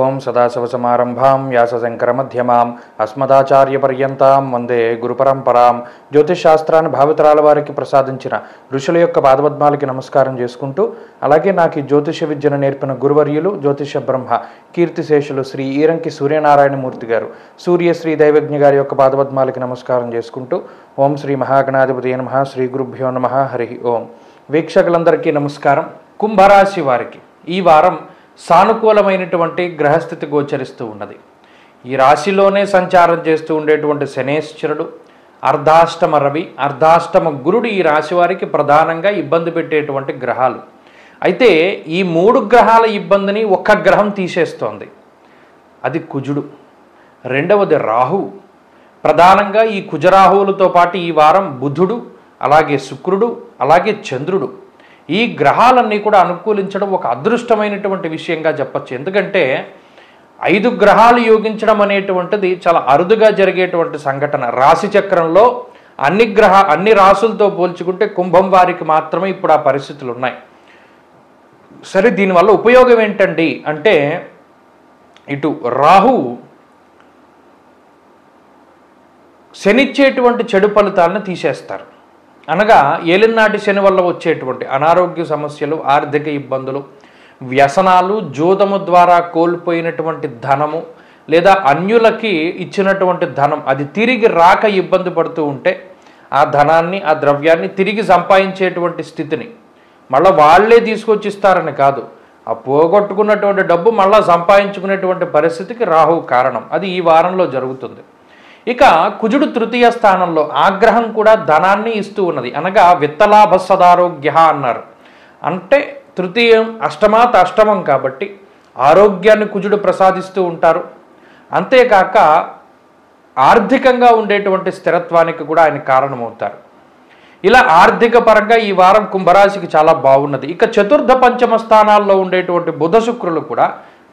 ఓం సదాశివసమారంభాం వ్యాసశంకరమధ్యమాం అస్మదాచార్యపర్యంతాం వందే గురుపరంపరాం. జ్యోతిషశాస్త్రాన్ని భావితరాల వారికి ప్రసాదించిన ఋషుల యొక్క పాదపద్మాలకి నమస్కారం చేసుకుంటూ, అలాగే నాకు ఈ జ్యోతిష విద్యను నేర్పిన గురువర్యులు జ్యోతిష బ్రహ్మ కీర్తిశేషులు శ్రీ ఈరంకి సూర్యనారాయణమూర్తి గారు సూర్యశ్రీ దైవజ్ఞ గారి యొక్క పాదపద్మాలకి నమస్కారం చేసుకుంటూ, ఓం శ్రీ మహాగణాధిపతి నమః, శ్రీ గురుభ్యో నమః, హరి ఓం. వీక్షకులందరికీ నమస్కారం. కుంభరాశి వారికి ఈ వారం సానుకూలమైనటువంటి గ్రహస్థితి గోచరిస్తూ ఉన్నది. ఈ రాశిలోనే సంచారం చేస్తూ ఉండేటువంటి శనేశ్వరుడు, అర్ధాష్టమ రవి, అర్ధాష్టమ గురుడు ఈ రాశి వారికి ప్రధానంగా ఇబ్బంది పెట్టేటువంటి గ్రహాలు. అయితే ఈ మూడు గ్రహాల ఇబ్బందిని ఒక్క గ్రహం తీసేస్తోంది, అది కుజుడు. రెండవది రాహువు. ప్రధానంగా ఈ కుజరాహువులతో పాటు ఈ వారం బుధుడు, అలాగే శుక్రుడు, అలాగే చంద్రుడు, ఈ గ్రహాలన్నీ కూడా అనుకూలించడం ఒక అదృష్టమైనటువంటి విషయంగా చెప్పచ్చు. ఎందుకంటే 5 గ్రహాలు యోగించడం అనేటువంటిది చాలా అరుదుగా జరిగేటువంటి సంఘటన. రాశి చక్రంలో అన్ని రాశులతో పోల్చుకుంటే కుంభం వారికి మాత్రమే ఇప్పుడు ఆ పరిస్థితులు ఉన్నాయి. సరే, దీనివల్ల ఉపయోగం ఏంటండి అంటే, ఇటు రాహువు శనిచ్చేటువంటి చెడు ఫలితాలను తీసేస్తారు. అనగా ఏలినాటి శని వల్ల వచ్చేటువంటి అనారోగ్య సమస్యలు, ఆర్థిక ఇబ్బందులు, వ్యసనాలు, జూదము ద్వారా కోల్పోయినటువంటి ధనము, లేదా అన్యులకి ఇచ్చినటువంటి ధనం అది తిరిగి రాక ఇబ్బంది పడుతూ ఉంటే ఆ ధనాన్ని, ఆ ద్రవ్యాన్ని తిరిగి సంపాదించేటువంటి స్థితిని, మళ్ళీ వాళ్ళే తీసుకొచ్చిస్తారని కాదు, ఆ పోగొట్టుకున్నటువంటి డబ్బు మళ్ళీ సంపాదించుకునేటువంటి పరిస్థితికి రాహువు కారణం. అది ఈ వారంలో జరుగుతుంది. ఇక కుజుడు తృతీయ స్థానంలో, ఆగ్రహం కూడా ధనాన్ని ఇస్తూ ఉన్నది. అనగా విత్తలాభ సదారోగ్య అన్నారు. అంటే తృతీయం అష్టమాత్ అష్టమం కాబట్టి ఆరోగ్యాన్ని కుజుడు ప్రసాదిస్తూ ఉంటారు. అంతేకాక ఆర్థికంగా ఉండేటువంటి స్థిరత్వానికి కూడా ఆయన కారణమవుతారు. ఇలా ఆర్థిక పరంగా ఈ వారం కుంభరాశికి చాలా బాగున్నది. ఇక చతుర్థ పంచమ స్థానాల్లో ఉండేటువంటి బుధ శుక్రులు కూడా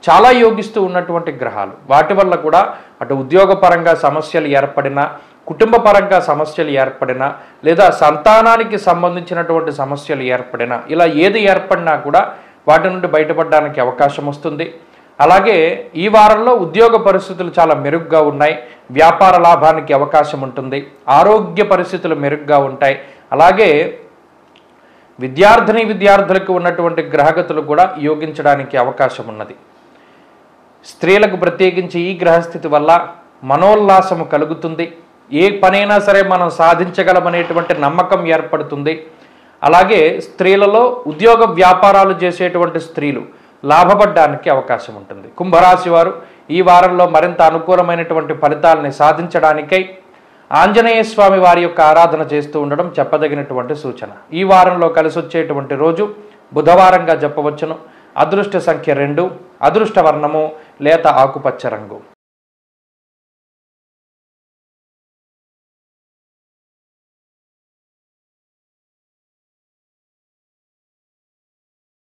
చాలా యోగిస్తూ ఉన్నటువంటి గ్రహాలు. వాటి వల్ల కూడా అటు ఉద్యోగపరంగా సమస్యలు ఏర్పడినా, కుటుంబ పరంగా సమస్యలు ఏర్పడినా, లేదా సంతానానికి సంబంధించినటువంటి సమస్యలు ఏర్పడినా, ఇలా ఏది ఏర్పడినా కూడా వాటి నుండి బయటపడడానికి అవకాశం వస్తుంది. అలాగే ఈ వారంలో ఉద్యోగ పరిస్థితులు చాలా మెరుగ్గా ఉన్నాయి, వ్యాపార లాభానికి అవకాశం ఉంటుంది, ఆరోగ్య పరిస్థితులు మెరుగ్గా ఉంటాయి. అలాగే విద్యార్థులకు ఉన్నటువంటి గ్రహగతులు కూడా యోగించడానికి అవకాశం ఉన్నది. స్త్రీలకు ప్రత్యేకించి ఈ గ్రహస్థితి వల్ల మనోల్లాసము కలుగుతుంది. ఏ పనైనా సరే మనం సాధించగలమనేటువంటి నమ్మకం ఏర్పడుతుంది. అలాగే స్త్రీలలో ఉద్యోగ వ్యాపారాలు చేసేటువంటి స్త్రీలు లాభపడడానికి అవకాశం ఉంటుంది. కుంభరాశి వారు ఈ వారంలో మరింత అనుకూలమైనటువంటి ఫలితాలని సాధించడానికై ఆంజనేయ స్వామి వారి యొక్క ఆరాధన చేస్తూ ఉండడం చెప్పదగినటువంటి సూచన. ఈ వారంలో కలిసి వచ్చేటువంటి రోజు బుధవారంగా చెప్పవచ్చును. అదృష్ట సంఖ్య 2, అదృష్ట వర్ణము లేత ఆకుపచ్చ రంగు.